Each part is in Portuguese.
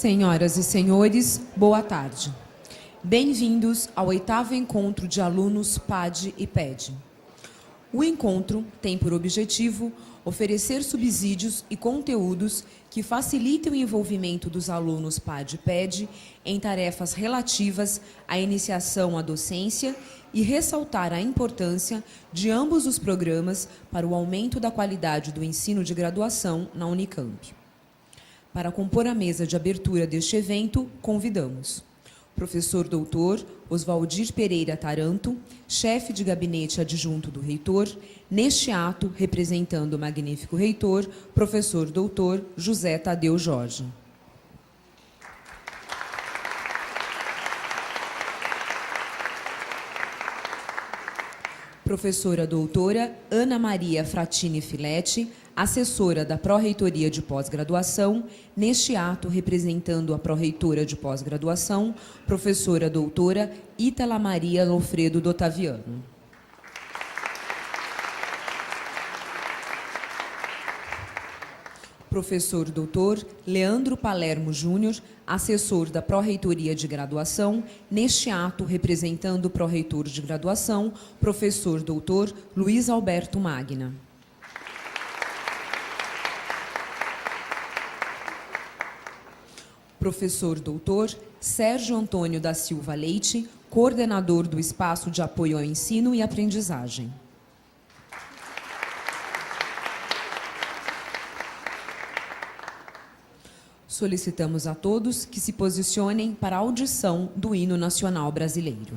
Senhoras e senhores, boa tarde. Bem-vindos ao 8º encontro de alunos PAD e PED. O encontro tem por objetivo oferecer subsídios e conteúdos que facilitem o envolvimento dos alunos PAD e PED em tarefas relativas à iniciação à docência e ressaltar a importância de ambos os programas para o aumento da qualidade do ensino de graduação na Unicamp. Para compor a mesa de abertura deste evento, convidamos o professor doutor Oswaldir Pereira Taranto, chefe de gabinete adjunto do reitor, neste ato, representando o magnífico reitor, professor doutor José Tadeu Jorge. Professora doutora Ana Maria Fratini Filetti, assessora da Pró-Reitoria de Pós-Graduação, neste ato representando a Pró-Reitora de Pós-Graduação, professora doutora Ítala Maria Lofredo Dotaviano. Professor doutor Leandro Palermo Júnior, assessor da Pró-Reitoria de Graduação, neste ato representando o Pró-Reitor de Graduação, professor doutor Luiz Alberto Magna. Professor doutor Sérgio Antônio da Silva Leite, coordenador do Espaço de Apoio ao Ensino e Aprendizagem. Solicitamos a todos que se posicionem para a audição do Hino Nacional Brasileiro.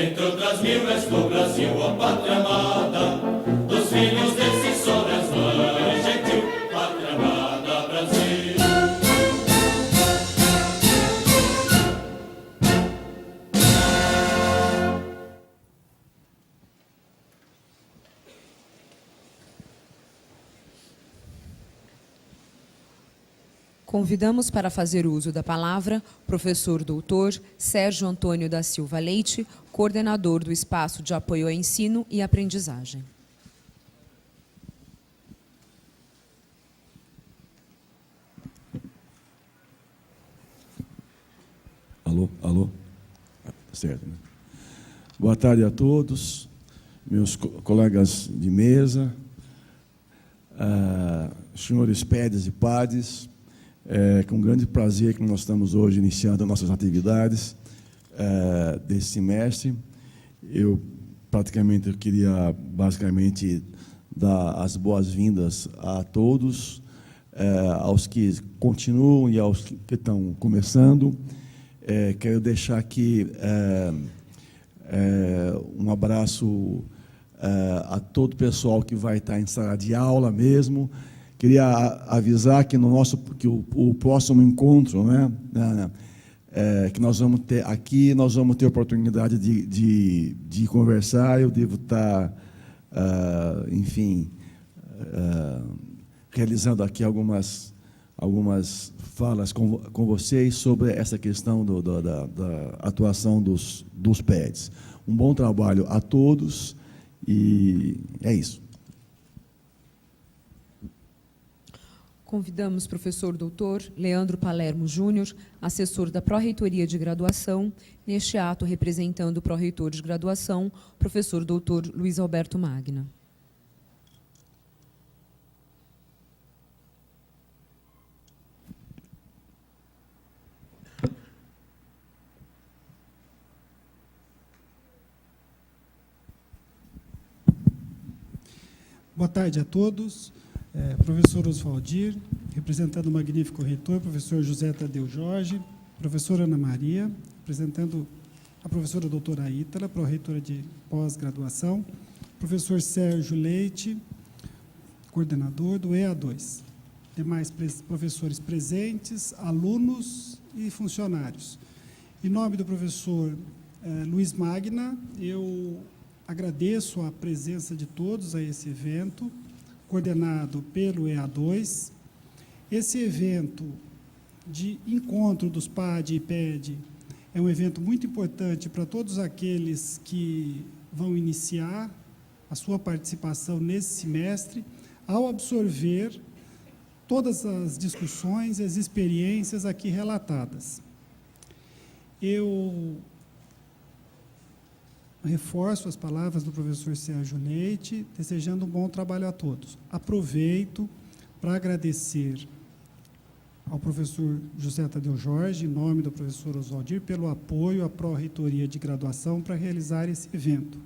Entre Convidamos para fazer uso da palavra professor doutor Sérgio Antônio da Silva Leite, coordenador do Espaço de Apoio ao Ensino e Aprendizagem. Alô? Certo, né? Boa tarde a todos, meus colegas de mesa, senhores PEDs e PADs. É com grande prazer que nós estamos hoje iniciando nossas atividades desse semestre. Eu queria basicamente dar as boas-vindas a todos, aos que continuam e aos que estão começando. Quero deixar aqui um abraço a todo o pessoal que vai estar em sala de aula mesmo. Queria avisar que o próximo encontro, né, que nós vamos ter aqui, nós vamos ter oportunidade de conversar. Eu devo estar, realizando aqui algumas falas com vocês sobre essa questão da atuação dos PEDs. Um bom trabalho a todos e é isso. Convidamos o professor doutor Leandro Palermo Júnior, assessor da Pró-Reitoria de Graduação, neste ato representando o Pró-Reitor de Graduação, professor doutor Luiz Alberto Magna. Boa tarde a todos. Professor Oswaldir, representando o magnífico reitor, professor José Tadeu Jorge, professora Ana Maria, representando a professora doutora Ítala, pró-reitora de pós-graduação, professor Sérgio Leite, coordenador do EA2, demais professores presentes, alunos e funcionários. Em nome do professor Luiz Magna, eu agradeço a presença de todos a esse evento, coordenado pelo EA2. Esse evento de encontro dos PAD e PED é um evento muito importante para todos aqueles que vão iniciar a sua participação nesse semestre, ao absorver todas as discussões e as experiências aqui relatadas. Eu reforço as palavras do professor Sérgio Leite, desejando um bom trabalho a todos. Aproveito para agradecer ao professor José Tadeu Jorge, em nome do professor Oswaldir, pelo apoio à Pró-Reitoria de Graduação para realizar esse evento.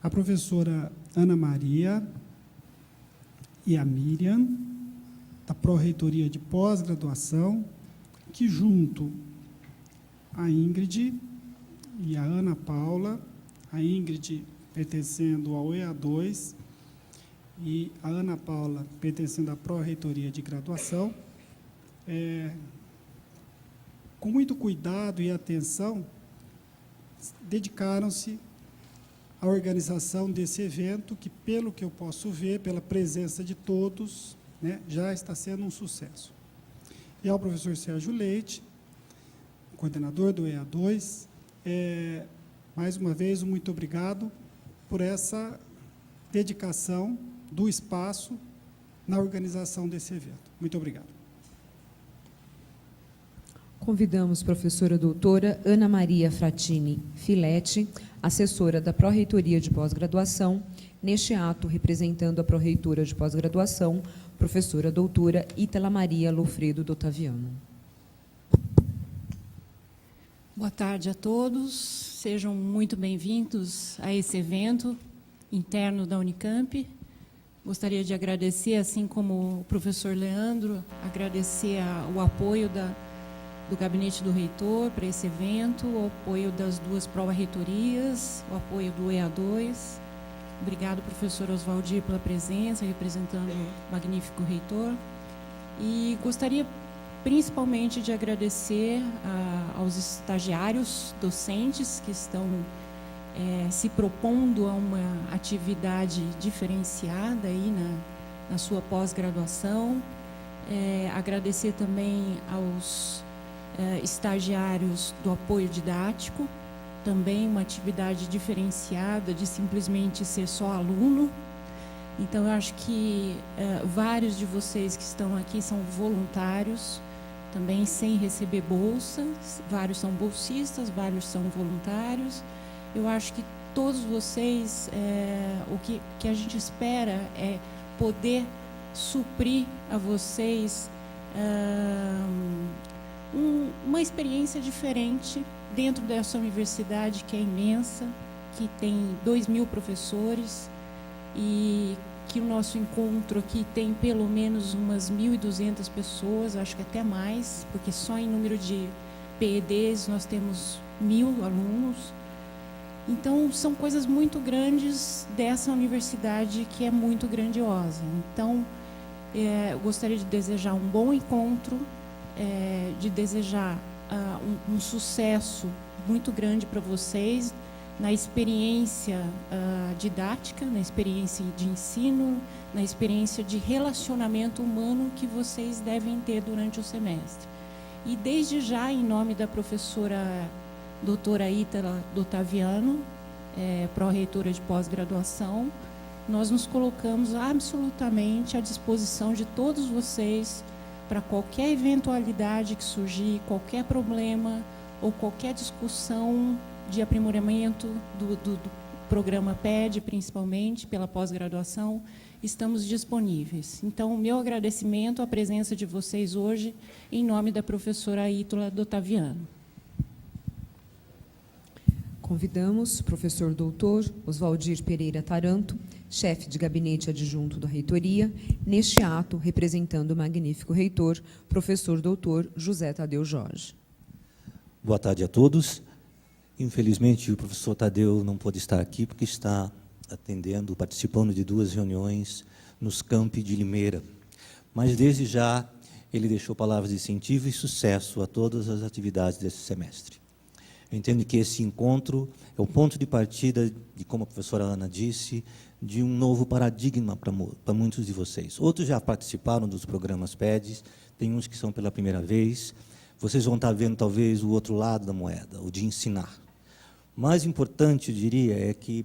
A professora Ana Maria e a Miriam, da Pró-Reitoria de Pós-Graduação, que junto à Ingrid e a Ana Paula, a Ingrid pertencendo ao EA2 e a Ana Paula pertencendo à Pró-Reitoria de Graduação, com muito cuidado e atenção, dedicaram-se à organização desse evento, que, pelo que eu posso ver, pela presença de todos, né, já está sendo um sucesso. E ao professor Sérgio Leite, coordenador do EA2, mais uma vez, muito obrigado por essa dedicação do espaço na organização desse evento. Muito obrigado. Convidamos a professora doutora Ana Maria Fratini Filete, assessora da Pró-Reitoria de Pós-Graduação, neste ato representando a Pró-Reitora de Pós-Graduação, professora doutora Ítala Maria Lofredo Dotaviano. Boa tarde a todos, sejam muito bem-vindos a esse evento interno da Unicamp. Gostaria de agradecer, assim como o professor Leandro, agradecer o apoio do Gabinete do Reitor para esse evento, o apoio das duas pró-reitorias, o apoio do EA2. Obrigado, professor Oswaldir, pela presença, representando o magnífico reitor. E gostaria principalmente de agradecer aos estagiários docentes que estão se propondo a uma atividade diferenciada aí na sua pós-graduação, Agradecer também aos estagiários do apoio didático, também uma atividade diferenciada de simplesmente ser só aluno. Então, eu acho que vários de vocês que estão aqui são voluntários, também sem receber bolsa, vários são bolsistas, vários são voluntários. Eu acho que todos vocês, o que a gente espera é poder suprir a vocês uma experiência diferente dentro dessa universidade que é imensa, que tem 2.000 professores e que o nosso encontro aqui tem pelo menos umas 1.200 pessoas, acho que até mais, porque só em número de PEDs nós temos 1.000 alunos. Então, são coisas muito grandes dessa universidade que é muito grandiosa. Então, eu gostaria de desejar um bom encontro, de desejar um sucesso muito grande para vocês na experiência didática, na experiência de ensino, na experiência de relacionamento humano que vocês devem ter durante o semestre. E desde já, em nome da professora doutora Ítala D'Ottaviano, pró-reitora de pós-graduação, nós nos colocamos absolutamente à disposição de todos vocês para qualquer eventualidade que surgir, qualquer problema ou qualquer discussão de aprimoramento do programa PED, principalmente pela pós-graduação, estamos disponíveis. Então, meu agradecimento à presença de vocês hoje, em nome da professora Ítala D'Ottaviano. Convidamos o professor doutor Oswaldir Pereira Taranto, chefe de gabinete adjunto da reitoria, neste ato, representando o magnífico reitor, professor doutor José Tadeu Jorge. Boa tarde a todos. Infelizmente, o professor Tadeu não pôde estar aqui, porque está participando de 2 reuniões nos campi de Limeira. Mas, desde já, ele deixou palavras de incentivo e sucesso a todas as atividades desse semestre. Eu entendo que esse encontro é o ponto de partida, de, como a professora Ana disse, de um novo paradigma para muitos de vocês. Outros já participaram dos programas PEDs, tem uns que são pela primeira vez. Vocês vão estar vendo, talvez, o outro lado da moeda, o de ensinar. Mais importante, eu diria, é que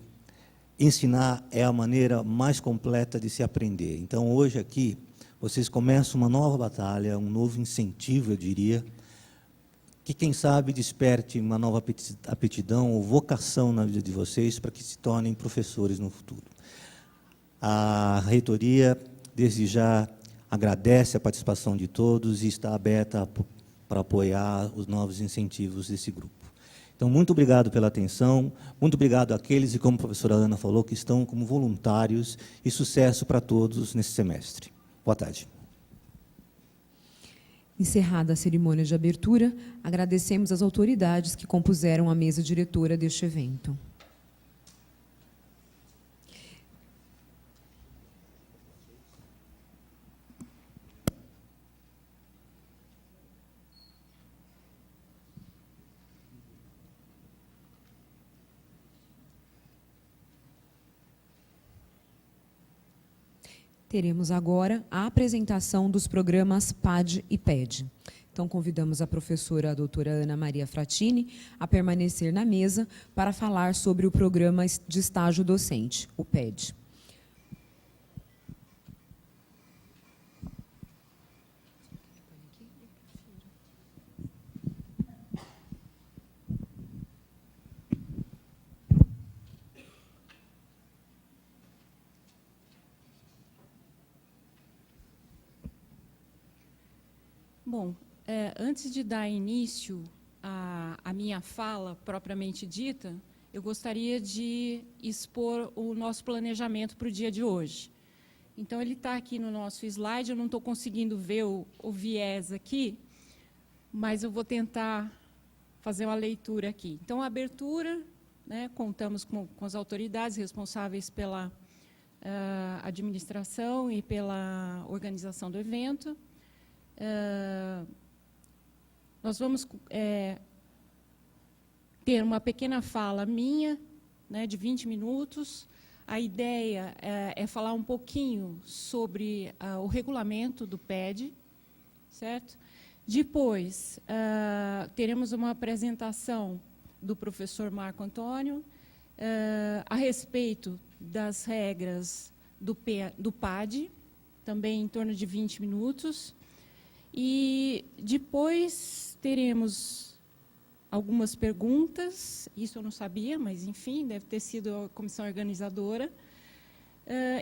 ensinar é a maneira mais completa de se aprender. Então, hoje aqui, vocês começam uma nova batalha, um novo incentivo, eu diria, que, quem sabe, desperte uma nova aptidão ou vocação na vida de vocês para que se tornem professores no futuro. A reitoria, desde já, agradece a participação de todos e está aberta para apoiar os novos incentivos desse grupo. Então, muito obrigado pela atenção, muito obrigado àqueles, e como a professora Ana falou, que estão como voluntários, e sucesso para todos nesse semestre. Boa tarde. Encerrada a cerimônia de abertura, agradecemos às autoridades que compuseram a mesa diretora deste evento. Teremos agora a apresentação dos programas PAD e PED. Então, convidamos a professora a doutora Ana Maria Fratini a permanecer na mesa para falar sobre o programa de estágio docente, o PED. Bom, antes de dar início à minha fala propriamente dita, eu gostaria de expor o nosso planejamento para o dia de hoje. Então, ele está aqui no nosso slide, eu não estou conseguindo ver o viés aqui, mas eu vou tentar fazer uma leitura aqui. Então, a abertura, né, contamos com as autoridades responsáveis pela administração e pela organização do evento. Nós vamos ter uma pequena fala minha, né, de 20 minutos. A ideia é falar um pouquinho sobre o regulamento do PED, certo? Depois, teremos uma apresentação do professor Marco Antônio a respeito das regras do PAD, também em torno de 20 minutos. E depois teremos algumas perguntas, isso eu não sabia, mas, enfim, deve ter sido a comissão organizadora.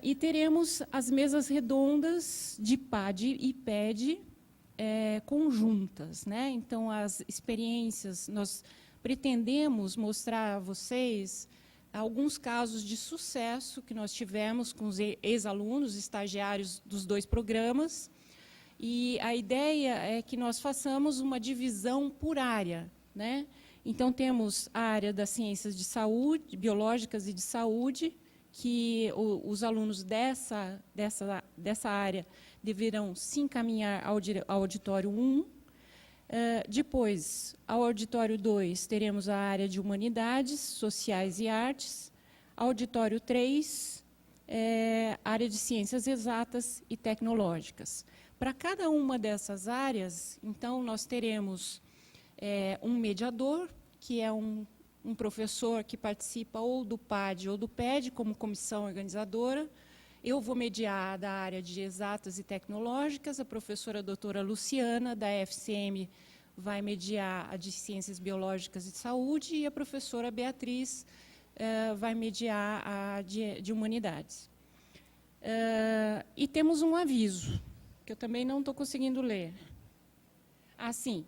E teremos as mesas redondas de PAD e PED conjuntas, né? Então, as experiências, nós pretendemos mostrar a vocês alguns casos de sucesso que nós tivemos com os ex-alunos, estagiários dos 2 programas, e a ideia é que nós façamos uma divisão por área, né? Então, temos a área das ciências de saúde, biológicas e de saúde, que os alunos dessa área deverão se encaminhar ao auditório 1. Depois, ao auditório 2, teremos a área de humanidades, sociais e artes. Auditório 3, área de ciências exatas e tecnológicas. Para cada uma dessas áreas, então, nós teremos um mediador, que é um professor que participa ou do PAD ou do PED, como comissão organizadora. Eu vou mediar da área de exatas e tecnológicas, a professora doutora Luciana, da FCM, vai mediar a de ciências biológicas e de saúde, e a professora Beatriz vai mediar a de humanidades. E temos um aviso, que eu também não estou conseguindo ler. Assim,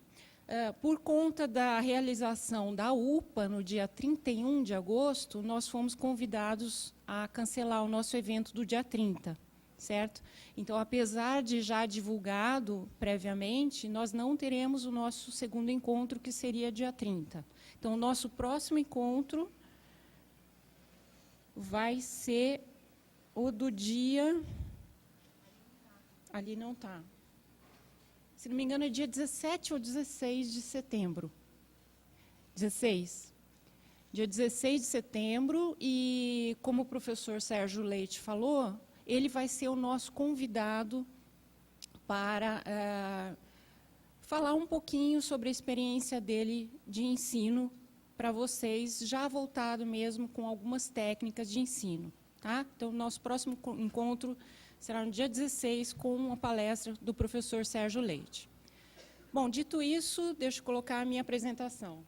por conta da realização da UPA, no dia 31 de agosto, nós fomos convidados a cancelar o nosso evento do dia 30, certo? Então, apesar de já divulgado previamente, nós não teremos o nosso segundo encontro, que seria dia 30. Então, o nosso próximo encontro vai ser o do dia... Ali não está. Se não me engano, é dia 17 ou 16 de setembro. 16. Dia 16 de setembro, e como o professor Sérgio Leite falou, ele vai ser o nosso convidado para falar um pouquinho sobre a experiência dele de ensino para vocês, já voltado mesmo com algumas técnicas de ensino. Tá? Então, o nosso próximo encontro será no dia 16, com uma palestra do professor Sérgio Leite. Bom, dito isso, deixa eu colocar a minha apresentação.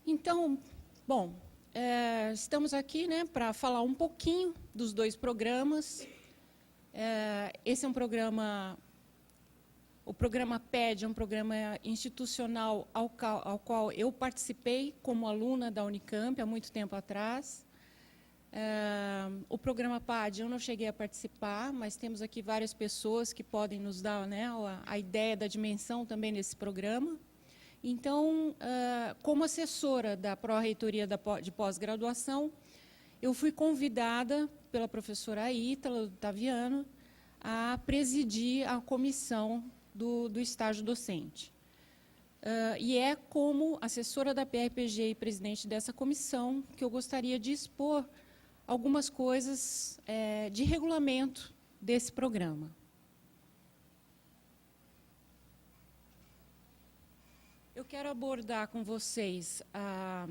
Então, bom, estamos aqui, né, para falar um pouquinho dos 2 programas. Esse é um programa, o programa PED é um programa institucional ao qual eu participei como aluna da Unicamp há muito tempo atrás. O programa PAD eu não cheguei a participar, mas temos aqui várias pessoas que podem nos dar, né, a ideia da dimensão também desse programa. Então, como assessora da Pró-Reitoria de Pós-Graduação, eu fui convidada pela professora Ítala Taviano a presidir a comissão do estágio docente. E é como assessora da PRPG e presidente dessa comissão que eu gostaria de expor algumas coisas de regulamento desse programa. Eu quero abordar com vocês a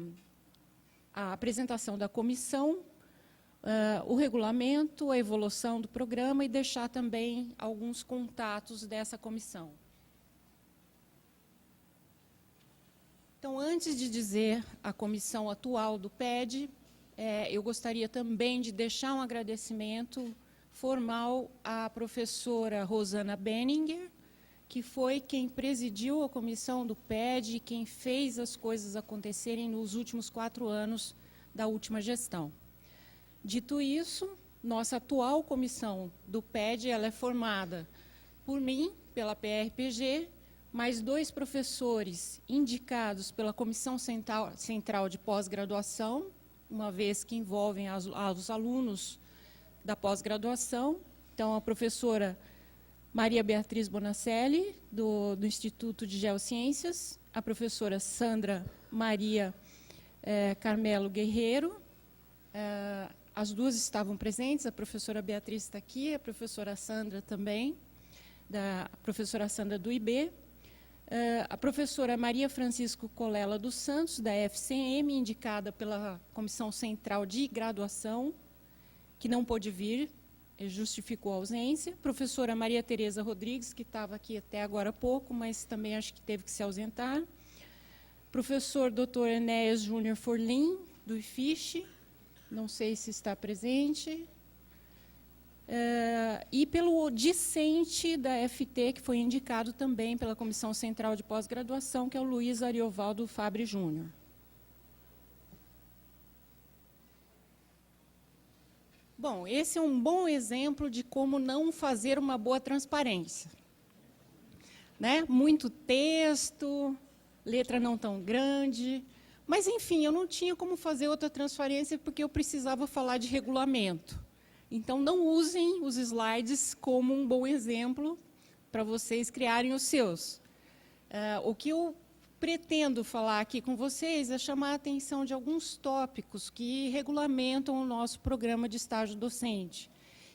apresentação da comissão, o regulamento, a evolução do programa, e deixar também alguns contatos dessa comissão. Então, antes de dizer a comissão atual do PED, eu gostaria também de deixar um agradecimento formal à professora Rosana Benninger, que foi quem presidiu a comissão do PED e quem fez as coisas acontecerem nos últimos 4 anos da última gestão. Dito isso, nossa atual comissão do PED ela é formada por mim, pela PRPG, mais 2 professores indicados pela Comissão Central de Pós-Graduação, uma vez que envolvem os alunos da pós-graduação. Então, a professora Maria Beatriz Bonacelli, do Instituto de Geociências, a professora Sandra Maria Carmelo Guerreiro. As duas estavam presentes, a professora Beatriz está aqui, a professora Sandra também, a professora Sandra do IB. A professora Maria Francisco Colela dos Santos, da FCM, indicada pela Comissão Central de Graduação, que não pôde vir, justificou a ausência. Professora Maria Tereza Rodrigues, que estava aqui até agora há pouco, mas também acho que teve que se ausentar. Professor Dr. Enéas Júnior Forlim, do IFISH, não sei se está presente. E pelo discente da FT, que foi indicado também pela Comissão Central de Pós-Graduação, que é o Luiz Ariovaldo Fabre Júnior. Bom, esse é um bom exemplo de como não fazer uma boa transparência. Né? Muito texto, letra não tão grande, mas, enfim, eu não tinha como fazer outra transparência porque eu precisava falar de regulamento. Então, não usem os slides como um bom exemplo para vocês criarem os seus. O que eu pretendo falar aqui com vocês é chamar a atenção de alguns tópicos que regulamentam o nosso programa de estágio docente.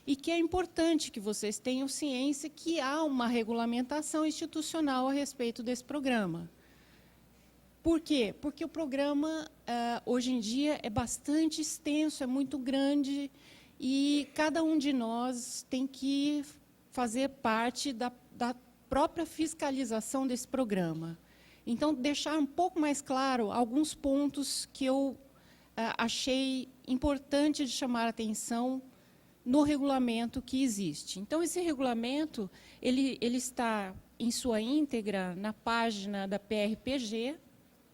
E que é importante que vocês tenham ciência que há uma regulamentação institucional a respeito desse programa. Por quê? Porque o programa, hoje em dia, é bastante extenso, é muito grande, e cada um de nós tem que fazer parte da própria fiscalização desse programa. Então, deixar um pouco mais claro alguns pontos que eu achei importante de chamar a atenção no regulamento que existe. Então, esse regulamento ele está em sua íntegra na página da PRPG,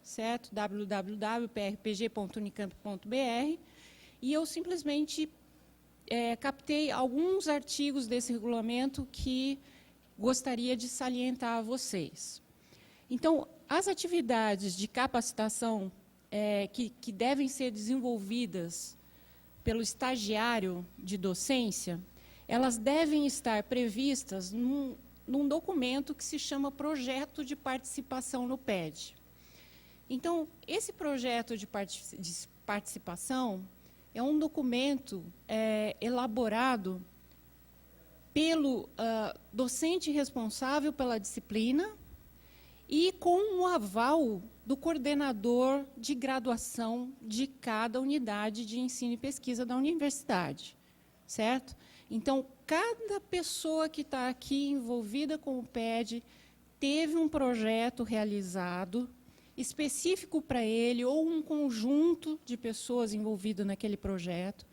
certo? www.prpg.unicamp.br, e eu simplesmente captei alguns artigos desse regulamento que gostaria de salientar a vocês. Então, as atividades de capacitação que devem ser desenvolvidas pelo estagiário de docência, elas devem estar previstas num documento que se chama Projeto de Participação no PED. Então, esse projeto de participação é um documento elaborado pelo docente responsável pela disciplina e com o aval do coordenador de graduação de cada unidade de ensino e pesquisa da universidade, certo? Então, cada pessoa que está aqui envolvida com o PED teve um projeto realizado específico para ele, ou um conjunto de pessoas envolvidas naquele projeto,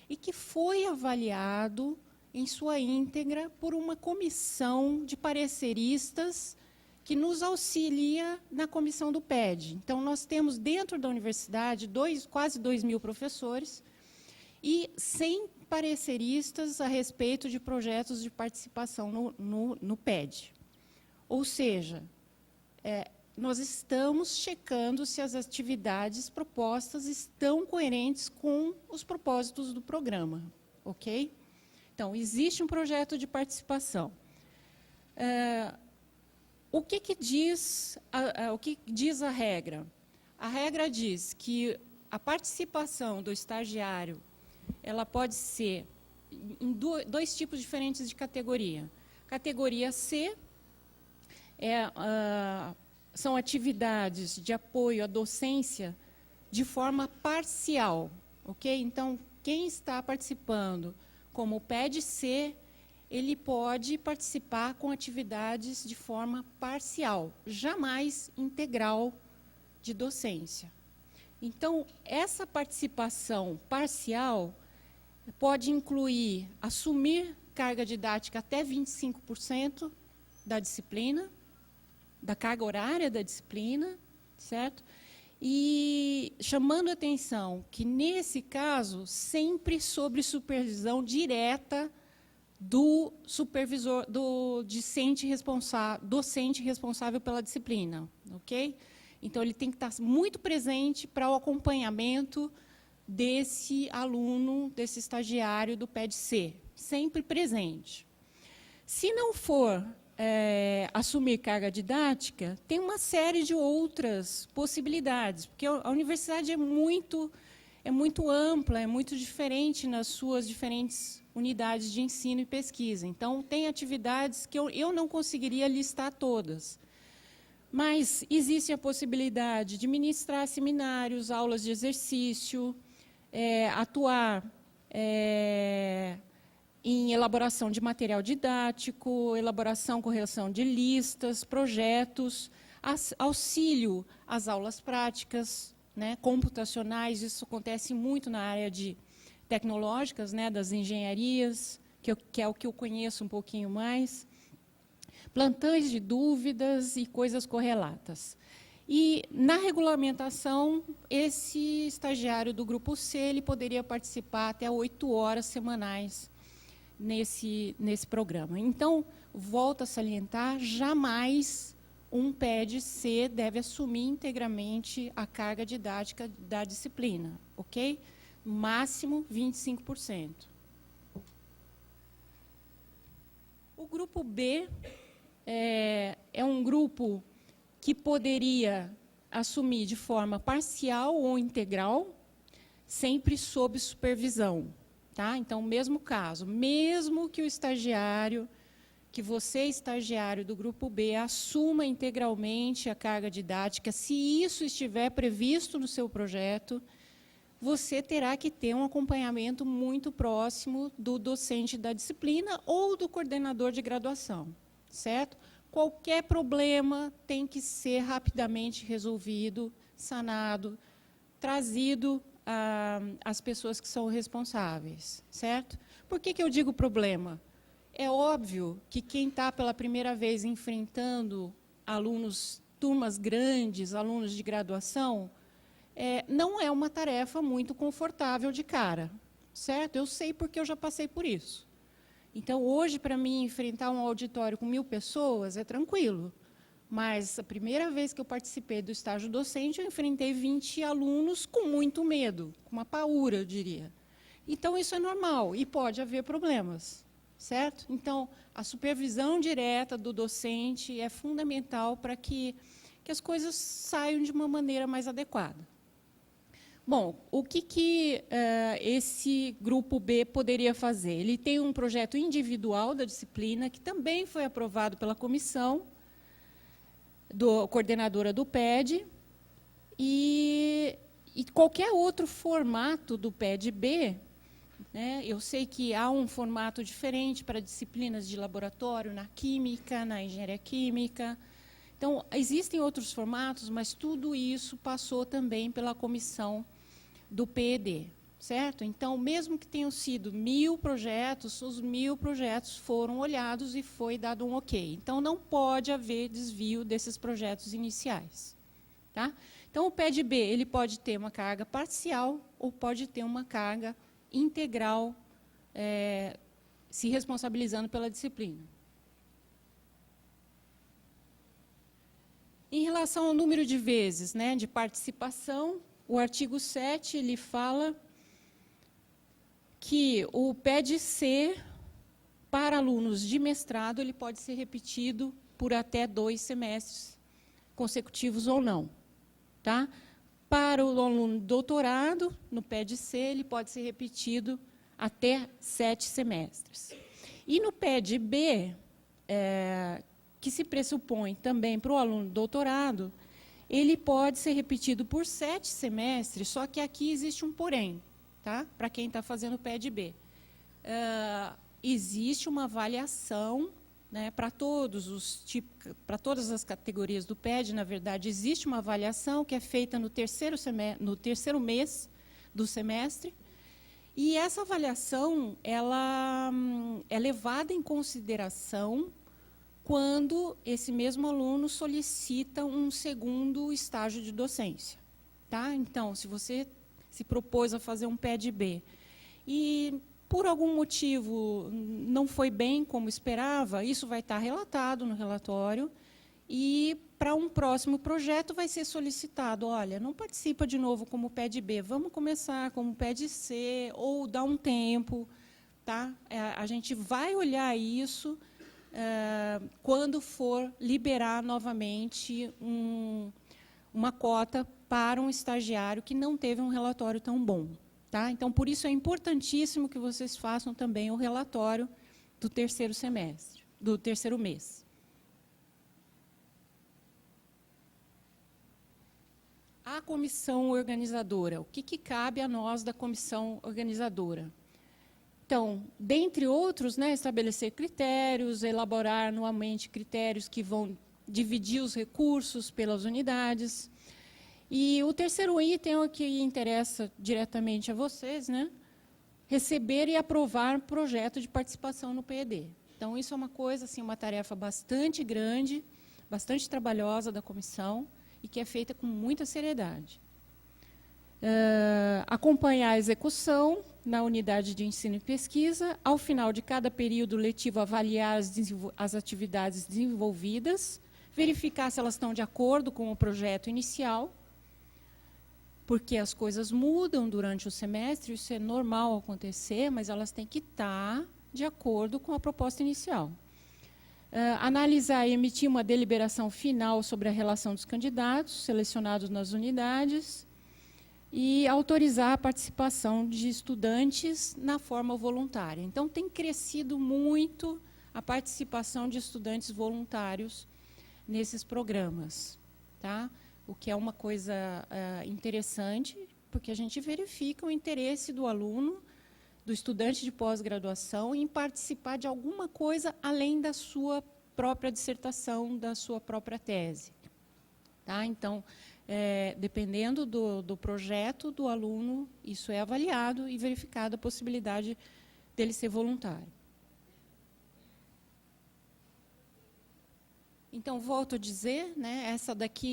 e que foi avaliado em sua íntegra por uma comissão de pareceristas que nos auxilia na comissão do PED. Então, nós temos dentro da universidade quase 2.000 professores e 100 pareceristas a respeito de projetos de participação no PED. Ou seja, nós estamos checando se as atividades propostas estão coerentes com os propósitos do programa, ok? Então, existe um projeto de participação. O que diz a regra? A regra diz que a participação do estagiário ela pode ser em dois tipos diferentes de categoria. Categoria C são atividades de apoio à docência de forma parcial, ok? Então, quem está participando como PED-C, ele pode participar com atividades de forma parcial, jamais integral de docência. Então, essa participação parcial pode incluir assumir carga didática até 25% da disciplina, da carga horária da disciplina, certo? E chamando a atenção que, nesse caso, sempre sob supervisão direta do supervisor, do docente responsável pela disciplina, ok? Então, ele tem que estar muito presente para o acompanhamento desse aluno, desse estagiário do PED-C, sempre presente. Se não for assumir carga didática, tem uma série de outras possibilidades, porque a universidade é muito ampla, é muito diferente nas suas diferentes unidades de ensino e pesquisa. Então, tem atividades que eu não conseguiria listar todas. Mas existe a possibilidade de ministrar seminários, aulas de exercício, atuar em elaboração de material didático, elaboração, correção de listas, projetos, auxílio às aulas práticas, né, computacionais. Isso acontece muito na área de tecnológicas, né, das engenharias, que é o que eu conheço um pouquinho mais. Plantões de dúvidas e coisas correlatas. E, na regulamentação, esse estagiário do Grupo C ele poderia participar até 8 horas semanais nesse programa. Então, volto a salientar, jamais um PED-C deve assumir integralmente a carga didática da disciplina, ok? Máximo 25%. O Grupo B é um grupo que poderia assumir de forma parcial ou integral, sempre sob supervisão. Tá? Então, mesmo caso, mesmo que o estagiário, que você, estagiário do Grupo B, assuma integralmente a carga didática, se isso estiver previsto no seu projeto, você terá que ter um acompanhamento muito próximo do docente da disciplina ou do coordenador de graduação, certo? Qualquer problema tem que ser rapidamente resolvido, sanado, trazido às pessoas que são responsáveis, certo? Por que eu digo problema? É óbvio que quem está pela primeira vez enfrentando alunos, turmas grandes, alunos de graduação, não é uma tarefa muito confortável de cara, certo? Eu sei porque eu já passei por isso. Então, hoje, para mim, enfrentar um auditório com 1000 pessoas é tranquilo. Mas a primeira vez que eu participei do estágio docente, eu enfrentei 20 alunos com muito medo, com uma paura, eu diria. Então, isso é normal e pode haver problemas, certo? Então, a supervisão direta do docente é fundamental para que as coisas saiam de uma maneira mais adequada. Bom, o que esse Grupo B poderia fazer? Ele tem um projeto individual da disciplina, que também foi aprovado pela comissão, coordenadora do PED, e qualquer outro formato do PED-B, né, eu sei que há um formato diferente para disciplinas de laboratório, na química, na engenharia química. Então, existem outros formatos, mas tudo isso passou também pela comissão do PED, certo? Então, mesmo que tenham sido 1000 projetos, os 1000 projetos foram olhados e foi dado um ok. Então, não pode haver desvio desses projetos iniciais. Tá? Então, o PED-B ele pode ter uma carga parcial ou pode ter uma carga integral, se responsabilizando pela disciplina. Em relação ao número de vezes, né, de participação, o artigo 7 ele fala que o PED-C, para alunos de mestrado, ele pode ser repetido por até 2 semestres consecutivos ou não. Tá? Para o aluno de doutorado, no PED-C, ele pode ser repetido até 7 semestres. E no PED-B, que se pressupõe também para o aluno de doutorado, ele pode ser repetido por 7 semestres, só que aqui existe um porém, tá? Para quem está fazendo o PED-B. Existe uma avaliação, né, para todas as categorias do PED, na verdade, existe uma avaliação que é feita no terceiro mês do semestre, e essa avaliação ela é levada em consideração quando esse mesmo aluno solicita um segundo estágio de docência. Tá? Então, se você se propôs a fazer um PED-B e, por algum motivo, não foi bem como esperava, isso vai estar relatado no relatório e, para um próximo projeto, vai ser solicitado, olha, não participa de novo como PED-B, vamos começar como PED-C ou dar um tempo. Tá? A gente vai olhar isso, quando for liberar novamente uma cota para um estagiário que não teve um relatório tão bom. Tá? Então, por isso é importantíssimo que vocês façam também o relatório do terceiro semestre, do terceiro mês. A comissão organizadora. O que cabe a nós da comissão organizadora? Então, dentre outros, né, estabelecer critérios, elaborar anualmente critérios que vão dividir os recursos pelas unidades. E o terceiro item é o que interessa diretamente a vocês, né? Receber e aprovar projeto de participação no PED. Então, isso é uma coisa, assim, uma tarefa bastante grande, bastante trabalhosa da comissão e que é feita com muita seriedade. Acompanhar a execução na unidade de ensino e pesquisa, ao final de cada período letivo, avaliar as atividades desenvolvidas, verificar se elas estão de acordo com o projeto inicial, porque as coisas mudam durante o semestre, isso é normal acontecer, mas elas têm que estar de acordo com a proposta inicial. Analisar e emitir uma deliberação final sobre a relação dos candidatos selecionados nas unidades e autorizar a participação de estudantes na forma voluntária. Então, tem crescido muito a participação de estudantes voluntários nesses programas, tá? O que é uma coisa interessante, porque a gente verifica o interesse do aluno, do estudante de pós-graduação, em participar de alguma coisa além da sua própria dissertação, da sua própria tese. Tá? Então, dependendo do projeto do aluno, isso é avaliado e verificado a possibilidade dele ser voluntário. Então, volto a dizer, né,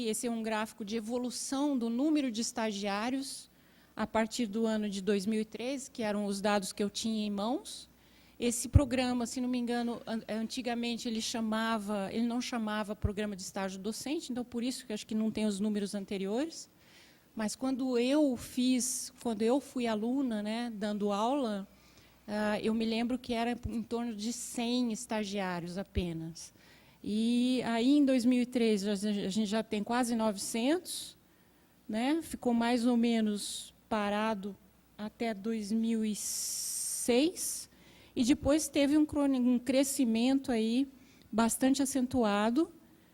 esse é um gráfico de evolução do número de estagiários a partir do ano de 2013, que eram os dados que eu tinha em mãos. Esse programa, se não me engano, antigamente ele não chamava programa de estágio docente, então por isso que acho que não tem os números anteriores. Mas quando eu fui aluna, né, dando aula, eu me lembro que era em torno de 100 estagiários apenas. E aí, em 2013, a gente já tem quase 900, né? Ficou mais ou menos parado até 2006, e depois teve um crescimento aí bastante acentuado,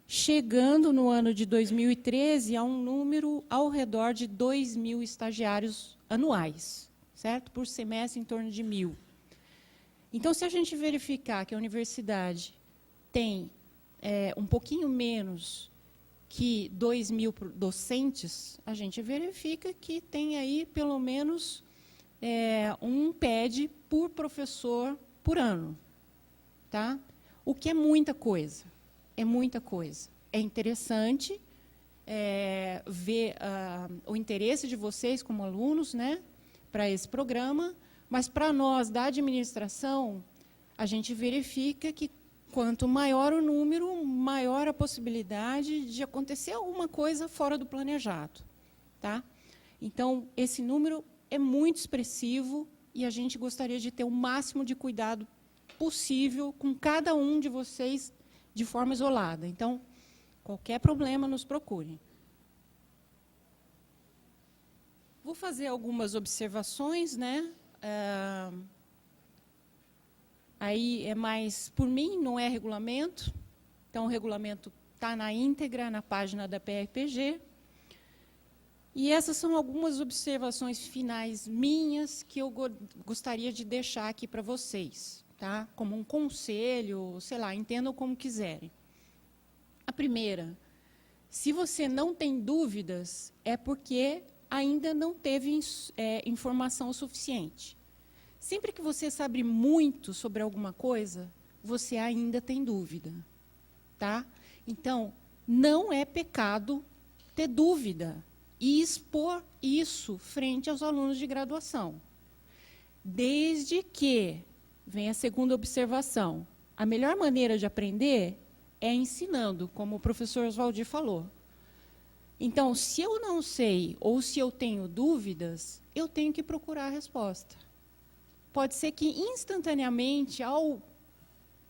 chegando no ano de 2013 a um número ao redor de 2.000 estagiários anuais, certo? Por semestre, em torno de 1.000. Então, se a gente verificar que a universidade tem um pouquinho menos que 2.000 docentes, a gente verifica que tem aí pelo menos um PED por professor por ano. Tá? O que é muita coisa. É muita coisa. É interessante ver o interesse de vocês como alunos, né, para esse programa, mas para nós da administração, a gente verifica que quanto maior o número, maior a possibilidade de acontecer alguma coisa fora do planejado. Tá? Então, esse número é muito expressivo e a gente gostaria de ter o máximo de cuidado possível com cada um de vocês de forma isolada. Então, qualquer problema, nos procurem. Vou fazer algumas observações, né? Aí é mais por mim, não é regulamento. Então, o regulamento está na íntegra, na página da PRPG. E essas são algumas observações finais minhas que eu gostaria de deixar aqui para vocês, tá? Como um conselho, sei lá, entendam como quiserem. A primeira, se você não tem dúvidas, é porque ainda não teve informação suficiente. Sempre que você sabe muito sobre alguma coisa, você ainda tem dúvida. Tá? Então, não é pecado ter dúvida e expor isso frente aos alunos de graduação. Desde que, vem a segunda observação, a melhor maneira de aprender é ensinando, como o professor Oswaldir falou. Então, se eu não sei ou se eu tenho dúvidas, eu tenho que procurar a resposta. Pode ser que, instantaneamente, ao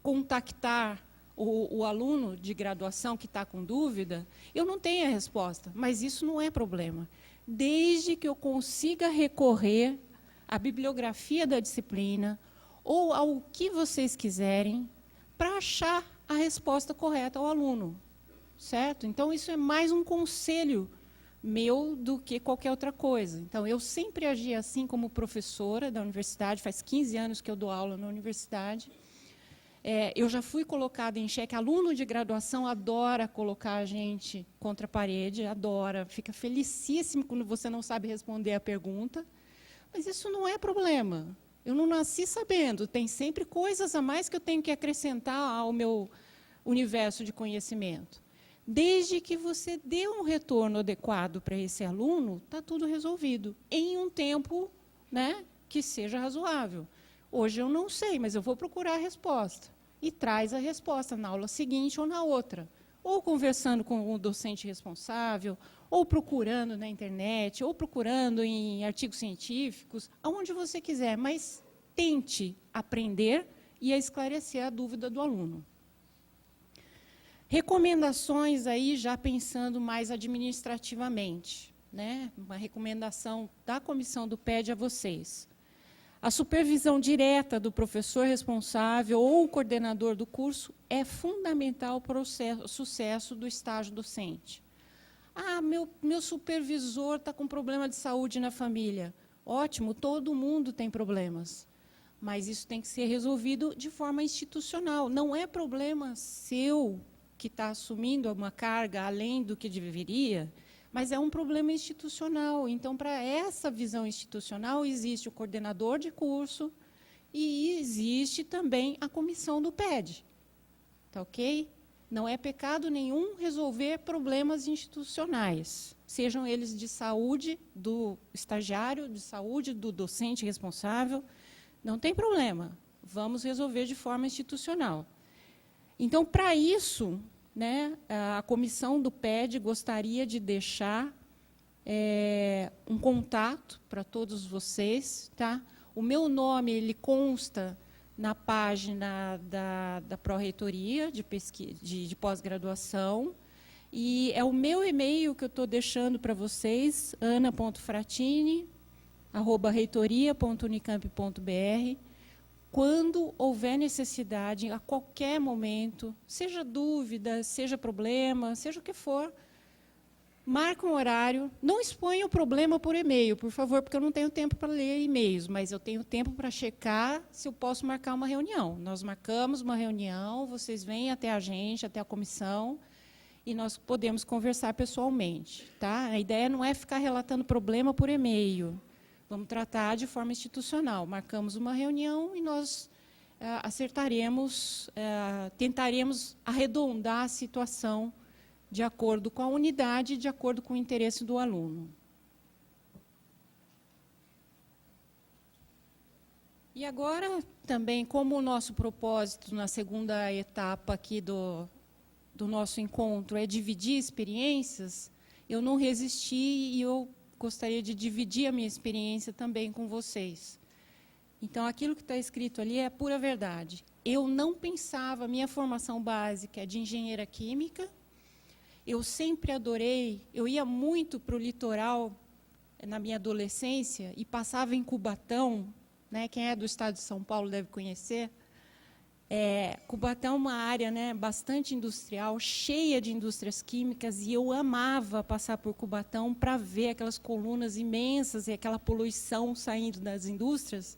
contactar o aluno de graduação que está com dúvida, eu não tenho a resposta, mas isso não é problema. Desde que eu consiga recorrer à bibliografia da disciplina ou ao que vocês quiserem para achar a resposta correta ao aluno, certo? Então, isso é mais um conselho meu do que qualquer outra coisa. Então, eu sempre agi assim como professora da universidade, faz 15 anos que eu dou aula na universidade. Eu já fui colocada em xeque. Aluno de graduação adora colocar a gente contra a parede, adora, fica felicíssimo quando você não sabe responder a pergunta, mas isso não é problema. Eu não nasci sabendo, tem sempre coisas a mais que eu tenho que acrescentar ao meu universo de conhecimento. Desde que você dê um retorno adequado para esse aluno, está tudo resolvido, em um tempo, né, que seja razoável. Hoje eu não sei, mas eu vou procurar a resposta. E traz a resposta na aula seguinte ou na outra. Ou conversando com o docente responsável, ou procurando na internet, ou procurando em artigos científicos, aonde você quiser, mas tente aprender e a esclarecer a dúvida do aluno. Recomendações aí, já pensando mais administrativamente, né? Uma recomendação da comissão do PED a vocês. A supervisão direta do professor responsável ou coordenador do curso é fundamental para o sucesso do estágio docente. Ah, meu supervisor está com problema de saúde na família. Ótimo, todo mundo tem problemas. Mas isso tem que ser resolvido de forma institucional. Não é problema seu que está assumindo uma carga além do que deveria, mas é um problema institucional. Então, para essa visão institucional, existe o coordenador de curso e existe também a comissão do PED. Tá ok? Não é pecado nenhum resolver problemas institucionais, sejam eles de saúde do estagiário, de saúde do docente responsável, não tem problema. Vamos resolver de forma institucional. Então, para isso, né, a comissão do PED gostaria de deixar um contato para todos vocês. Tá? O meu nome ele consta na página da Pró-Reitoria de pós-graduação, e é o meu e-mail que eu estou deixando para vocês, ana.fratini@reitoria.unicamp.br. Quando houver necessidade, a qualquer momento, seja dúvida, seja problema, seja o que for, marca um horário. Não exponha o problema por e-mail, por favor, porque eu não tenho tempo para ler e-mails, mas eu tenho tempo para checar se eu posso marcar uma reunião. Nós marcamos uma reunião, vocês vêm até a gente, até a comissão, e nós podemos conversar pessoalmente. Tá? A ideia não é ficar relatando problema por e-mail. Vamos tratar de forma institucional. Marcamos uma reunião e nós tentaremos arredondar a situação de acordo com a unidade e de acordo com o interesse do aluno. E agora, também, como o nosso propósito na segunda etapa aqui do nosso encontro é dividir experiências, eu não resisti e eu gostaria de dividir a minha experiência também com vocês. Então, aquilo que está escrito ali é pura verdade. Eu não pensava, minha formação básica é de engenheira química, eu sempre adorei, eu ia muito para o litoral na minha adolescência e passava em Cubatão, né, quem é do estado de São Paulo deve conhecer. Cubatão é uma área, né, bastante industrial, cheia de indústrias químicas, e eu amava passar por Cubatão para ver aquelas colunas imensas e aquela poluição saindo das indústrias.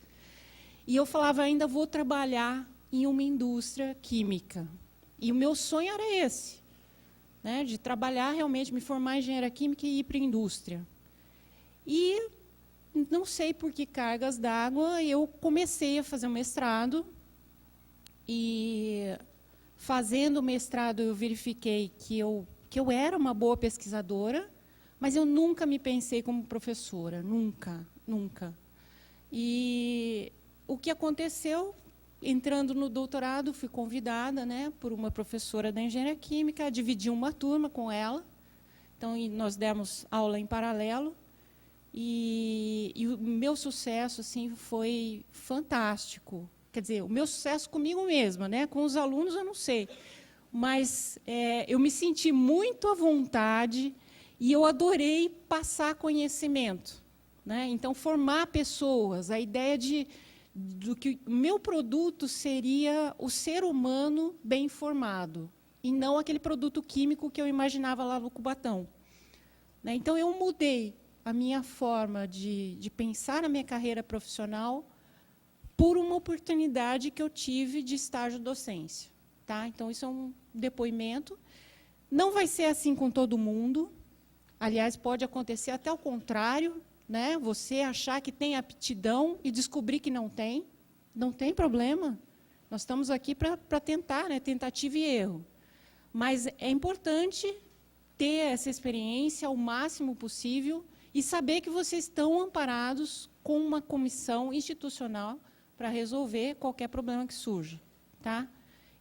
E eu falava, ainda vou trabalhar em uma indústria química. E o meu sonho era esse, né, de trabalhar realmente, me formar em engenharia química e ir para a indústria. E não sei por que cargas d'água, eu comecei a fazer um mestrado. E, fazendo o mestrado, eu verifiquei que eu era uma boa pesquisadora, mas eu nunca me pensei como professora, nunca, nunca. E o que aconteceu, entrando no doutorado, fui convidada, né, por uma professora da engenharia química a dividir uma turma com ela. Então, nós demos aula em paralelo. E o meu sucesso assim, foi fantástico. Quer dizer, o meu sucesso comigo mesma, né? Com os alunos eu não sei. mas eu me senti muito à vontade e eu adorei passar conhecimento, né? Então, formar pessoas, a ideia do que o meu produto seria o ser humano bem formado, e não aquele produto químico que eu imaginava lá no Cubatão. Né? Então, eu mudei a minha forma de pensar na minha carreira profissional por uma oportunidade que eu tive de estágio docência. Tá? Então, isso é um depoimento. Não vai ser assim com todo mundo. Aliás, pode acontecer até o contrário, né? Você achar que tem aptidão e descobrir que não tem. Não tem problema. Nós estamos aqui para tentar, né? Tentativa e erro. Mas é importante ter essa experiência ao máximo possível e saber que vocês estão amparados com uma comissão institucional para resolver qualquer problema que surja. Tá?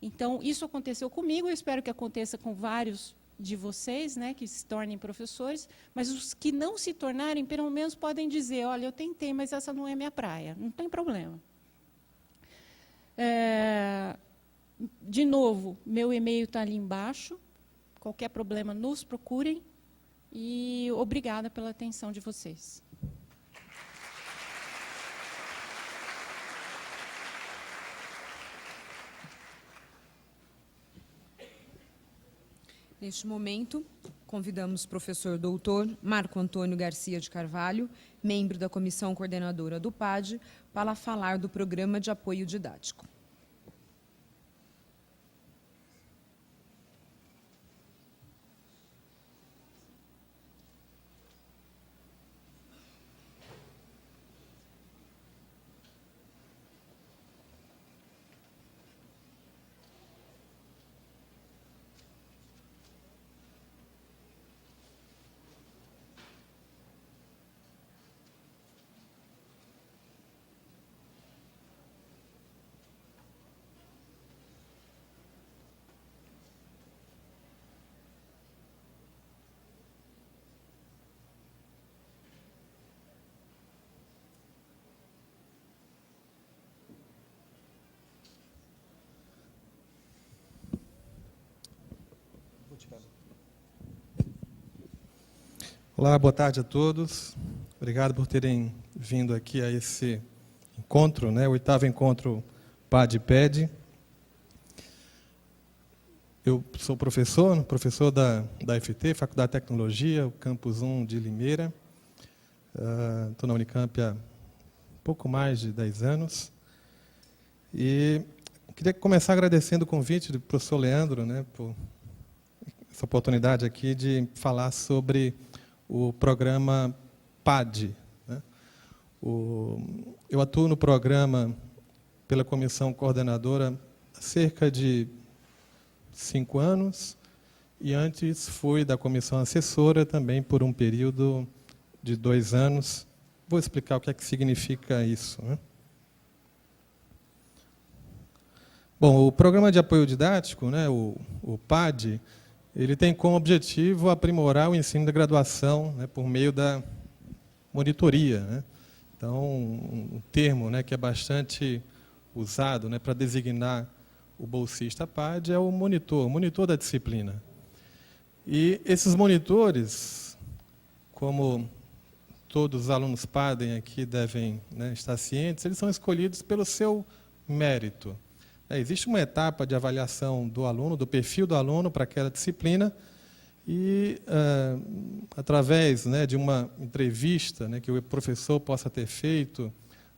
Então, isso aconteceu comigo, eu espero que aconteça com vários de vocês, né, que se tornem professores, mas os que não se tornarem, pelo menos podem dizer, olha, eu tentei, mas essa não é minha praia, não tem problema. De novo, meu e-mail está ali embaixo, qualquer problema nos procurem, e obrigada pela atenção de vocês. Neste momento, convidamos o professor doutor Marco Antônio Garcia de Carvalho, membro da comissão coordenadora do PAD, para falar do Programa de Apoio Didático. Olá, boa tarde a todos. Obrigado por terem vindo aqui a esse encontro, né, o 8º encontro PAD-PED. Eu sou professor da FT, Faculdade de Tecnologia, o Campus 1 de Limeira. Estou na Unicamp há pouco mais de 10 anos. E queria começar agradecendo o convite do professor Leandro, né, por essa oportunidade aqui de falar sobre o programa PAD. Né? Eu atuo no programa pela comissão coordenadora há cerca de 5 anos, e antes fui da comissão assessora também por um período de 2 anos. Vou explicar o que é que significa isso. Né? Bom, o Programa de Apoio Didático, né, o PAD, ele tem como objetivo aprimorar o ensino da graduação, né, por meio da monitoria. Né? Então, um termo, né, que é bastante usado, né, para designar o bolsista PAD é o monitor da disciplina. E esses monitores, como todos os alunos PAD aqui devem, né, estar cientes, eles são escolhidos pelo seu mérito. Existe uma etapa de avaliação do aluno, do perfil do aluno para aquela disciplina, e, através, né, de uma entrevista, né, que o professor possa ter feito,